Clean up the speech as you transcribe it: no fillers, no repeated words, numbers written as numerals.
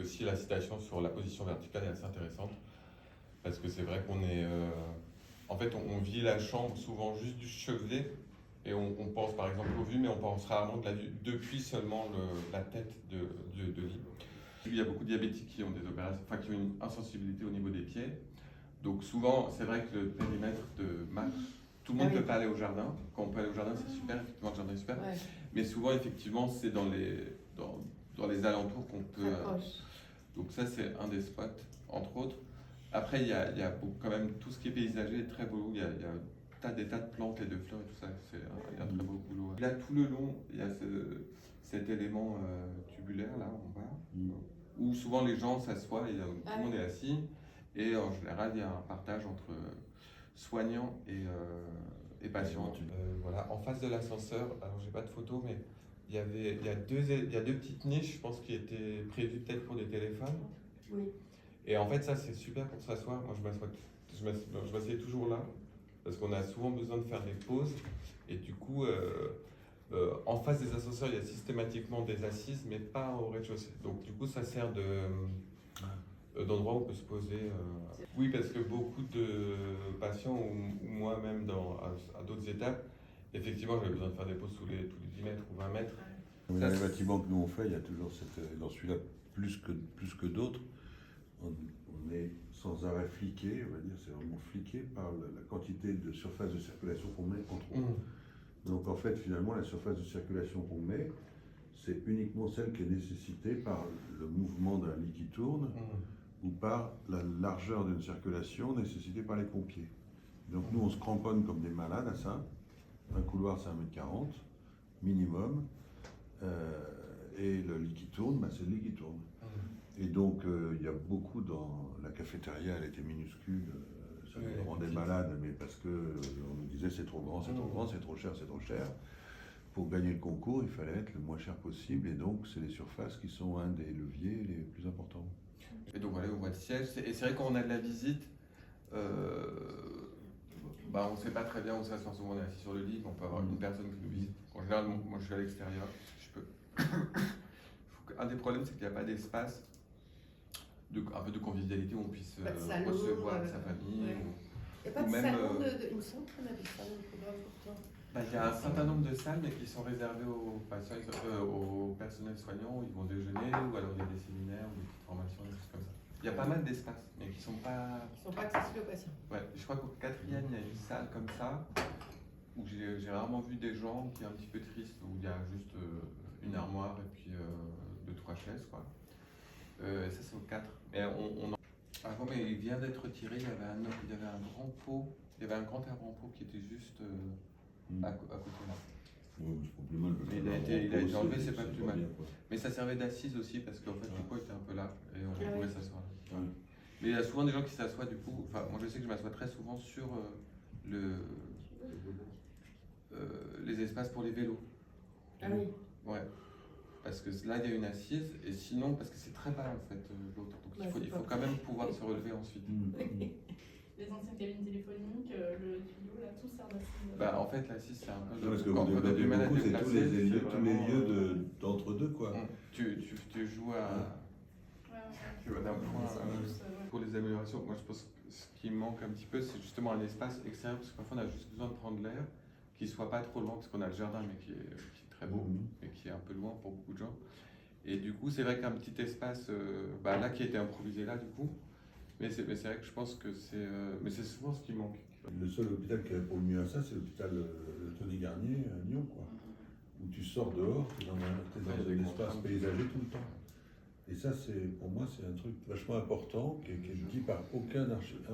aussi la citation sur la position verticale est assez intéressante, parce que c'est vrai qu'on est... en fait, on vit la chambre souvent juste du chevet, et on pense par exemple aux vues, mais on pense rarement de la vue depuis seulement la tête de lit. Il y a beaucoup de diabétiques qui ont des opérations, enfin qui ont une insensibilité au niveau des pieds. Donc souvent, c'est vrai que le périmètre de marche, tout le monde ne peut pas aller au jardin. Quand on peut aller au jardin, c'est super, effectivement, le jardin est super. Ouais. Mais souvent, effectivement, c'est dans les alentours qu'on peut... donc ça, c'est un des spots, entre autres. Après, il y a quand même tout ce qui est paysager est très beau. Il y a des tas de plantes et de fleurs et tout ça. Il y a un très beau boulot. Là, tout le long, il y a cet élément tubulaire, là, en bas, où souvent les gens s'assoient, et tout le monde est assis. Et en général, il y a un partage entre soignants et patients. Voilà, en face de l'ascenseur, alors j'ai pas de photo, mais il y a deux petites niches, je pense, qui étaient prévues peut-être pour des téléphones. Oui. Et en fait, ça, c'est super pour s'asseoir. Moi, je m'assieds toujours là, parce qu'on a souvent besoin de faire des pauses. Et du coup, en face des ascenseurs, il y a systématiquement des assises, mais pas au rez-de-chaussée. Donc, du coup, ça sert d'endroit où on peut se poser. Oui, parce que beaucoup de patients, ou moi-même à d'autres étapes, effectivement, j'avais besoin de faire des pauses tous les 10 mètres ou 20 mètres. Dans les bâtiments que nous on fait, il y a toujours dans celui-là plus que d'autres, on est sans arrêt fliqué, on va dire, c'est vraiment fliqué par la quantité de surface de circulation qu'on met entre autres. Donc en fait, finalement, la surface de circulation qu'on met, c'est uniquement celle qui est nécessitée par le mouvement d'un lit qui tourne ou par la largeur d'une circulation nécessitée par les pompiers. Donc nous, on se cramponne comme des malades à ça. Un couloir, c'est 1,40 m minimum. Et le lit qui tourne, c'est le lit qui tourne. Et donc, il y a beaucoup dans la cafétéria, elle était minuscule, ça nous rendait malade, mais parce qu'on nous disait c'est trop grand, c'est trop grand, c'est trop cher, c'est trop cher. Pour gagner le concours, il fallait être le moins cher possible, et donc c'est les surfaces qui sont un des leviers les plus importants. Et donc voilà, on voit le siège, et c'est vrai quand on a de la visite, on ne sait pas très bien où s'asseoir. Souvent on est assis sur le lit, on peut avoir une personne qui nous visite. En général, moi je suis à l'extérieur, je peux. Un des problèmes, c'est qu'il n'y a pas d'espace, un peu de convivialité où on puisse recevoir sa famille. Ouais. Il n'y a pas de salon il me semble qu'on a des salons de programme pourtant. Il y a un certain nombre de salles, mais qui sont réservées aux patients, au personnel soignant, où ils vont déjeuner, ou alors il y a des séminaires, ou des petites formations, des choses comme ça. Il y a pas mal d'espaces, mais qui ne sont pas... Ils ne sont pas accessibles aux patients. Ouais, je crois qu'au 4e, il y a une salle comme ça, où j'ai rarement vu des gens qui est un petit peu triste, où il y a juste une armoire et puis 2-3 chaises, quoi. Ça, c'est au 4. Mais avant, mais il vient d'être retiré, il y avait un grand pot, il y avait un grand avant-pot qui était juste à côté là. Oui, c'est pas plus mal. Mais il a été enlevé, c'est pas plus mal. Mais ça servait d'assise aussi, parce qu'en fait, le pot était un peu là, et on pouvait s'asseoir. Mais il y a souvent des gens qui s'assoient, du coup, enfin, moi je sais que je m'assois très souvent sur les espaces pour les vélos. Ah oui. Ouais. Parce que là, il y a une assise, et sinon, parce que c'est très bas en fait, l'autre. Donc il faut quand même pouvoir se relever ensuite. Les anciennes cabines téléphoniques, le studio, là, tout sert d'assise. En fait, l'assise, c'est un peu... Parce que vous développez beaucoup, c'est tous les lieux d'entre-deux, quoi. Tu joues d'un point pour les améliorations. Moi, je pense que ce qui manque un petit peu, c'est justement un espace extérieur, parce que parfois, on a juste besoin de prendre l'air, qui soit pas trop loin, parce qu'on a le jardin, mais qui est très beau, mais qui est un peu loin pour beaucoup de gens. Et du coup, c'est vrai qu'un petit espace, là, qui a été improvisé là, du coup, mais c'est vrai que je pense que mais c'est souvent ce qui manque. Le seul hôpital qui répond mieux à ça, c'est l'hôpital Tony Garnier à Lyon, quoi. Où tu sors dehors, tu es dans un espace paysager tout le temps. Et ça, pour moi, c'est un truc vachement important qui est dit par aucun architecte.